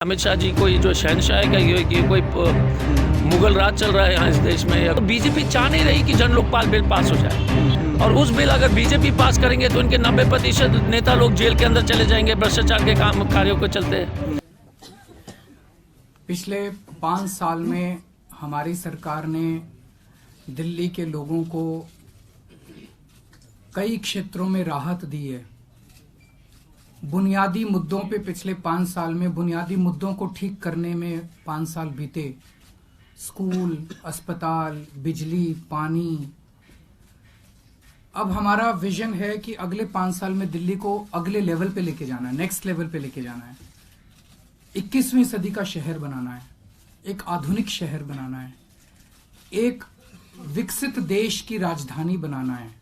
अमित शाह जी कोई जो शहनशाह का ये कोई मुगल राज चल रहा है यहाँ इस देश में। तो बीजेपी चाह नहीं रही कि जन लोकपाल बिल पास हो जाए, और उस बिल अगर बीजेपी पास करेंगे तो इनके 90% नेता लोग जेल के अंदर चले जाएंगे भ्रष्टाचार के काम कार्यों को चलते। पिछले 5 साल में हमारी सरकार ने दिल्ली के लोगों को कई क्षेत्रों में राहत दी है। बुनियादी मुद्दों पे पिछले 5 साल में बुनियादी मुद्दों को ठीक करने में 5 साल बीते। स्कूल, अस्पताल, बिजली, पानी। अब हमारा विजन है कि अगले 5 साल में दिल्ली को अगले लेवल पे लेके जाना है, नेक्स्ट लेवल पे लेके जाना है। 21वीं सदी का शहर बनाना है, एक आधुनिक शहर बनाना है, एक विकसित देश की राजधानी बनाना है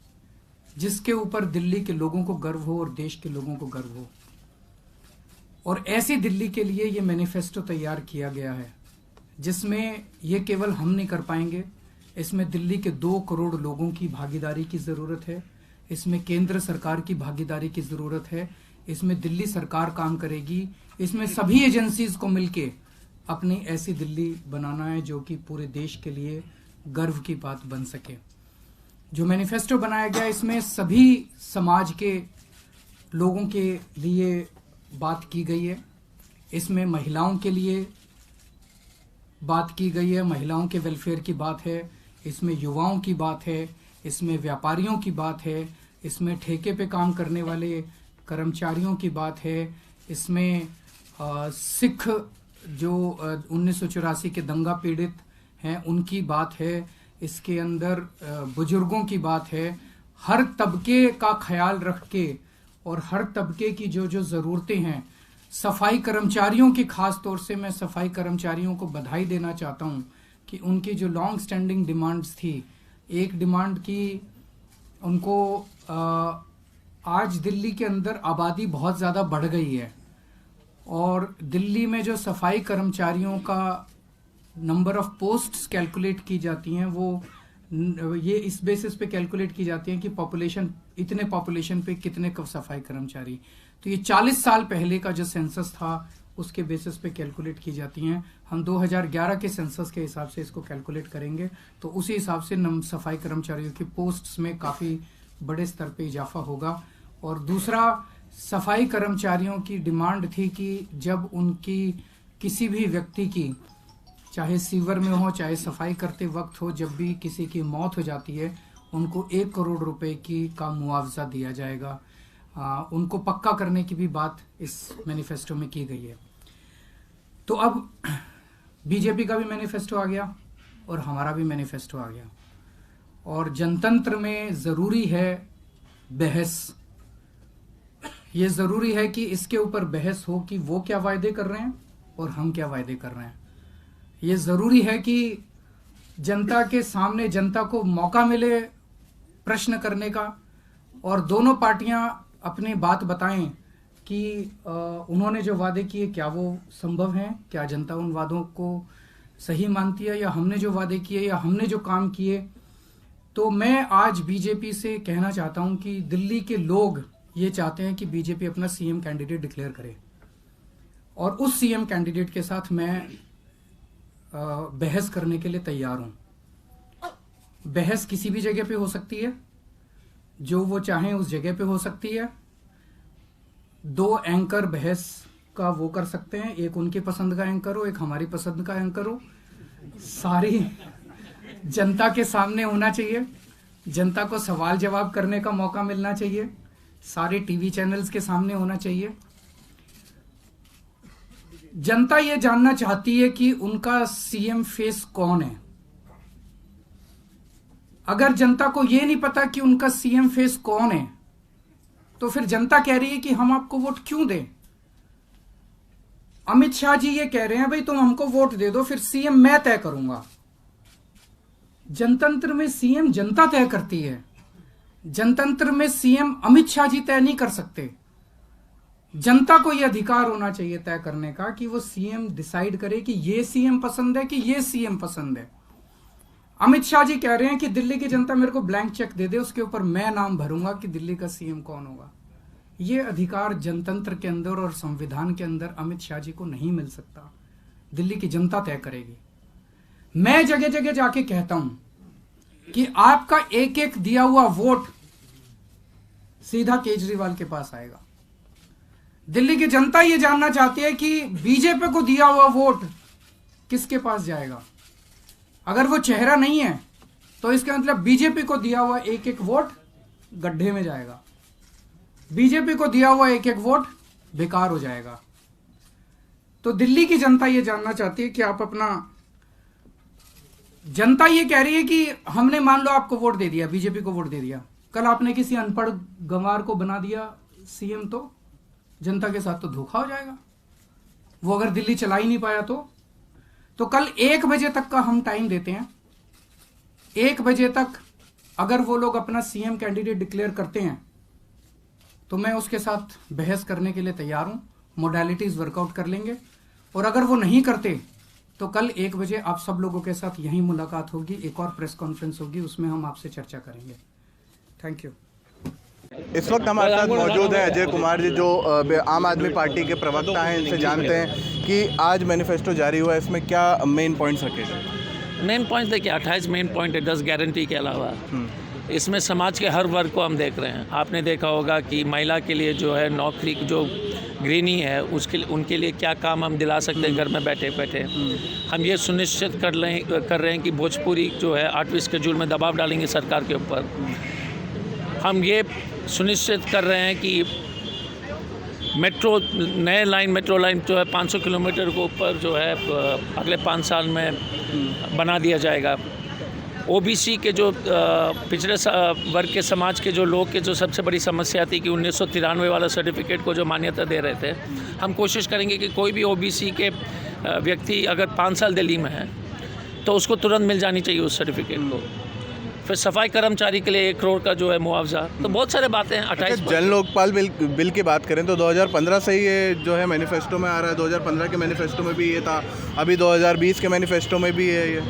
जिसके ऊपर दिल्ली के लोगों को गर्व हो और देश के लोगों को गर्व हो। और ऐसी दिल्ली के लिए ये मैनिफेस्टो तैयार किया गया है जिसमें ये केवल हम नहीं कर पाएंगे, इसमें दिल्ली के 2 करोड़ लोगों की भागीदारी की जरूरत है, इसमें केंद्र सरकार की भागीदारी की जरूरत है, इसमें दिल्ली सरकार काम करेगी, इसमें सभी एजेंसीज को मिलके अपनी ऐसी दिल्ली बनाना है जो कि पूरे देश के लिए गर्व की बात बन सके। जो मैनिफेस्टो बनाया गया इसमें सभी समाज के लोगों के लिए बात की गई है। इसमें महिलाओं के लिए बात की गई है, महिलाओं के वेलफेयर की बात है, इसमें युवाओं की बात है, इसमें व्यापारियों की बात है, इसमें ठेके पे काम करने वाले कर्मचारियों की बात है, इसमें सिख जो 1984 के दंगा पीड़ित हैं उनकी बात है, इसके अंदर बुजुर्गों की बात है। हर तबके का ख्याल रख के और हर तबके की जो जो ज़रूरतें हैं, सफाई कर्मचारियों की खास तौर से मैं सफाई कर्मचारियों को बधाई देना चाहता हूं कि उनकी जो लॉन्ग स्टैंडिंग डिमांड्स थी, एक डिमांड की उनको आज दिल्ली के अंदर आबादी बहुत ज़्यादा बढ़ गई है और दिल्ली में जो सफाई कर्मचारियों का नंबर ऑफ पोस्ट्स कैलकुलेट की जाती हैं वो ये इस बेसिस पे कैलकुलेट की जाती हैं कि पॉपुलेशन, इतने पॉपुलेशन पे कितने सफाई कर्मचारी। तो ये 40 साल पहले का जो सेंसस था उसके बेसिस पे कैलकुलेट की जाती हैं। हम 2011 के सेंसस के हिसाब से इसको कैलकुलेट करेंगे तो उसी हिसाब से सफाई कर्मचारियों की पोस्ट्स में काफ़ी बड़े स्तर पे इजाफा होगा। और दूसरा, सफाई कर्मचारियों की डिमांड थी कि जब उनकी किसी भी व्यक्ति की, चाहे सीवर में हो चाहे सफाई करते वक्त हो, जब भी किसी की मौत हो जाती है उनको 1 करोड़ रुपए का मुआवजा दिया जाएगा। उनको पक्का करने की भी बात इस मैनिफेस्टो में की गई है। तो अब बीजेपी का भी मैनिफेस्टो आ गया और हमारा भी मैनिफेस्टो आ गया, और जनतंत्र में ज़रूरी है बहस। ये ज़रूरी है कि इसके ऊपर बहस हो कि वो क्या वायदे कर रहे हैं और हम क्या वायदे कर रहे हैं। ये ज़रूरी है कि जनता के सामने जनता को मौका मिले प्रश्न करने का, और दोनों पार्टियां अपनी बात बताएं कि उन्होंने जो वादे किए क्या वो संभव हैं, क्या जनता उन वादों को सही मानती है, या हमने जो वादे किए या हमने जो काम किए। तो मैं आज बीजेपी से कहना चाहता हूं कि दिल्ली के लोग ये चाहते हैं कि बीजेपी अपना सीएम कैंडिडेट डिक्लेयर करे, और उस सीएम कैंडिडेट के साथ मैं बहस करने के लिए तैयार हूं। बहस किसी भी जगह पे हो सकती है, जो वो चाहें उस जगह पे हो सकती है। 2 एंकर बहस का वो कर सकते हैं, एक उनकी पसंद का एंकर हो, एक हमारी पसंद का एंकर हो। सारी जनता के सामने होना चाहिए, जनता को सवाल जवाब करने का मौका मिलना चाहिए, सारे टीवी चैनल्स के सामने होना चाहिए। जनता ये जानना चाहती है कि उनका सीएम फेस कौन है। अगर जनता को ये नहीं पता कि उनका सीएम फेस कौन है तो फिर जनता कह रही है कि हम आपको वोट क्यों दें। अमित शाह जी ये कह रहे हैं भाई तुम हमको वोट दे दो, फिर सीएम मैं तय करूंगा। जनतंत्र में सीएम जनता तय करती है, जनतंत्र में सीएम अमित शाह जी तय नहीं कर सकते। जनता को यह अधिकार होना चाहिए तय करने का कि वो सीएम डिसाइड करे कि ये सीएम पसंद है कि ये सीएम पसंद है। अमित शाह जी कह रहे हैं कि दिल्ली की जनता मेरे को ब्लैंक चेक दे दे, उसके ऊपर मैं नाम भरूंगा कि दिल्ली का सीएम कौन होगा। ये अधिकार जनतंत्र के अंदर और संविधान के अंदर अमित शाह जी को नहीं मिल सकता। दिल्ली की जनता तय करेगी। मैं जगह जगह जाके कहता हूं कि आपका एक एक दिया हुआ वोट सीधा केजरीवाल के पास आएगा। दिल्ली की जनता ये जानना चाहती है कि बीजेपी को दिया हुआ वोट किसके पास जाएगा। अगर वो चेहरा नहीं है तो इसका मतलब बीजेपी को दिया हुआ एक एक वोट गड्ढे में जाएगा, बीजेपी को दिया हुआ एक एक वोट बेकार हो जाएगा। तो दिल्ली की जनता ये जानना चाहती है कि आप अपना, जनता ये कह रही है कि हमने मान लो आपको वोट दे दिया, बीजेपी को वोट दे दिया, कल आपने किसी अनपढ़ गंवार को बना दिया सीएम, तो जनता के साथ तो धोखा हो जाएगा। वो अगर दिल्ली चला ही नहीं पाया तो कल 1 बजे तक का हम टाइम देते हैं। 1 बजे तक अगर वो लोग अपना सीएम कैंडिडेट डिक्लेयर करते हैं तो मैं उसके साथ बहस करने के लिए तैयार हूं, मोडालिटीज वर्कआउट कर लेंगे। और अगर वो नहीं करते तो कल 1 बजे आप सब लोगों के साथ यही मुलाकात होगी, एक और प्रेस कॉन्फ्रेंस होगी, उसमें हम आपसे चर्चा करेंगे। Thank you. इस वक्त हमारे साथ मौजूद है अजय कुमार जी, जो आम आदमी पार्टी के प्रवक्ता हैं। इनसे जानते हैं कि आज मैनिफेस्टो जारी हुआ है, इसमें क्या मेन पॉइंट्स रखे गए। मेन पॉइंट देखिए 28 मेन पॉइंट है, 10 गारंटी के अलावा इसमें समाज के हर वर्ग को हम देख रहे हैं। आपने देखा होगा कि महिला के लिए जो है नौकरी जो गृहिणी है उसके उनके लिए क्या काम हम दिला सकते हैं घर में बैठे बैठे। हम ये सुनिश्चित कर रहे हैं कि भोजपुरी जो है 8वीं शेड्यूल में दबाव डालेंगे सरकार के ऊपर। हम ये सुनिश्चित कर रहे हैं कि मेट्रो लाइन जो है 500 किलोमीटर के ऊपर जो है अगले 5 साल में बना दिया जाएगा। ओबीसी के जो पिछड़े वर्ग के समाज के जो लोग के जो सबसे बड़ी समस्या थी कि 1993 वाला सर्टिफिकेट को जो मान्यता दे रहे थे, हम कोशिश करेंगे कि कोई भी ओबीसी के व्यक्ति अगर 5 साल दिल्ली में है तो उसको तुरंत मिल जानी चाहिए उस सर्टिफिकेट को। फिर सफाई कर्मचारी के लिए 1 करोड़ का जो है मुआवजा। तो बहुत सारे बातें हैं। 28 जन लोकपाल बिल की बात करें तो 2015 से ही ये जो है मैनिफेस्टो में आ रहा है। 2015 के मैनिफेस्टो में भी ये था, अभी 2020 के मैनिफेस्टो में भी है ये।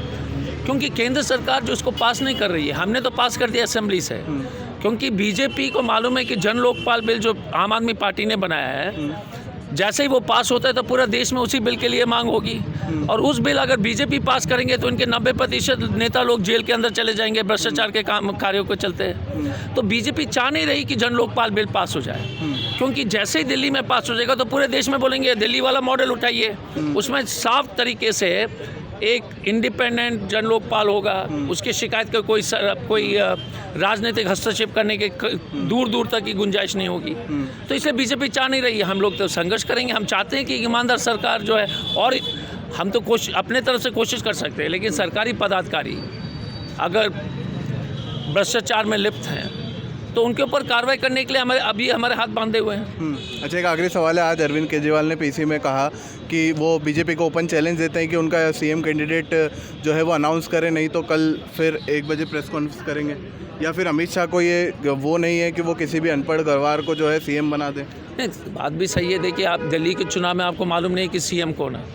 क्योंकि केंद्र सरकार जो इसको पास नहीं कर रही है, हमने तो पास कर दिया असेंबली से। क्योंकि बीजेपी को मालूम है कि जन लोकपाल बिल जो आम आदमी पार्टी ने बनाया है, जैसे ही वो पास होता है तो पूरा देश में उसी बिल के लिए मांग होगी। और उस बिल अगर बीजेपी पास करेंगे तो इनके 90% नेता लोग जेल के अंदर चले जाएंगे भ्रष्टाचार के कार्यों को चलते। तो बीजेपी चाह नहीं रही कि जन लोकपाल बिल पास हो जाए, क्योंकि जैसे ही दिल्ली में पास हो जाएगा तो पूरे देश में बोलेंगे दिल्ली वाला मॉडल उठाइए। उसमें साफ तरीके से एक इंडिपेंडेंट जन लोकपाल होगा, उसकी शिकायत का कोई राजनीतिक हस्तक्षेप करने के दूर दूर तक की गुंजाइश नहीं होगी। तो इसलिए बीजेपी चाह नहीं रही है। हम लोग तो संघर्ष करेंगे। हम चाहते हैं कि ईमानदार सरकार जो है, और हम तो अपने तरफ से कोशिश कर सकते हैं, लेकिन सरकारी पदाधिकारी अगर भ्रष्टाचार में लिप्त हैं तो उनके ऊपर कार्रवाई करने के लिए हमारे हाथ बांधे हुए हैं। अच्छा, एक आखिरी सवाल है। आज अरविंद केजरीवाल ने पीसी में कहा कि वो बीजेपी को ओपन चैलेंज देते हैं कि उनका सीएम कैंडिडेट जो है वो अनाउंस करे, नहीं तो कल फिर 1 बजे प्रेस कॉन्फ्रेंस करेंगे। या फिर अमित शाह को ये वो नहीं है कि वो किसी भी अनपढ़ गंवार को जो है सीएम बना दें। नहीं, बात भी सही है। देखिए, आप दिल्ली के चुनाव में आपको मालूम नहीं कि सीएम कौन है।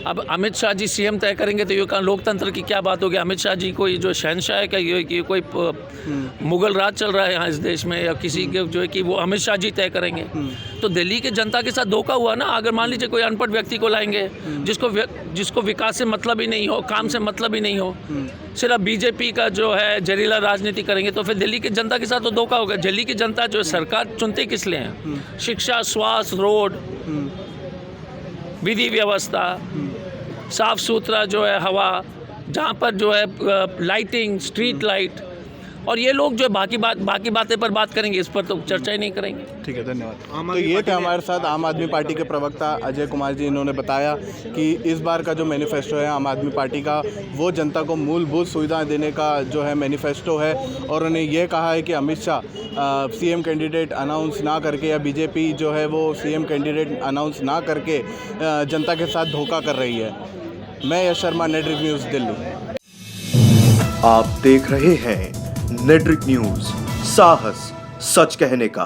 अब अमित शाह जी सीएम तय करेंगे तो ये लोकतंत्र की क्या बात होगी। अमित शाह जी कोई जो शहनशाह है क्या, ये कोई मुगल राज चल रहा है यहाँ इस देश में, या किसी के जो है कि वो अमित शाह जी तय करेंगे। तो दिल्ली के जनता के साथ धोखा हुआ ना। अगर मान लीजिए कोई अनपढ़ व्यक्ति को लाएंगे जिसको विकास से मतलब ही नहीं हो, काम से मतलब ही नहीं हो, सिर्फ बीजेपी का जो है जहरीला राजनीति करेंगे, तो फिर दिल्ली की जनता के साथ तो धोखा होगा। दिल्ली की जनता जो सरकार चुनते किस लिए हैं? शिक्षा, स्वास्थ्य, रोड, विधि व्यवस्था, साफ सुथरा जो है हवा, जहाँ पर जो है लाइटिंग, स्ट्रीट लाइट। और ये लोग जो बाकी बातें पर बात करेंगे, इस पर तो चर्चा ही नहीं करेंगे। ठीक है, धन्यवाद। तो ये थे हमारे साथ आम आदमी पार्टी के प्रवक्ता अजय कुमार जी। इन्होंने बताया कि इस बार का जो मैनिफेस्टो है आम आदमी पार्टी का, वो जनता को मूलभूत सुविधाएं देने का जो है मैनिफेस्टो है। और उन्होंने ये कहा है कि Amit Shah CM candidate announce ना करके, या बीजेपी जो है वो सीएम कैंडिडेट अनाउंस ना करके जनता के साथ धोखा कर रही है। मैं यश शर्मा, नेटवर्क न्यूज़, दिल्ली। आप देख रहे हैं नेटवर्क न्यूज़, साहस सच कहने का।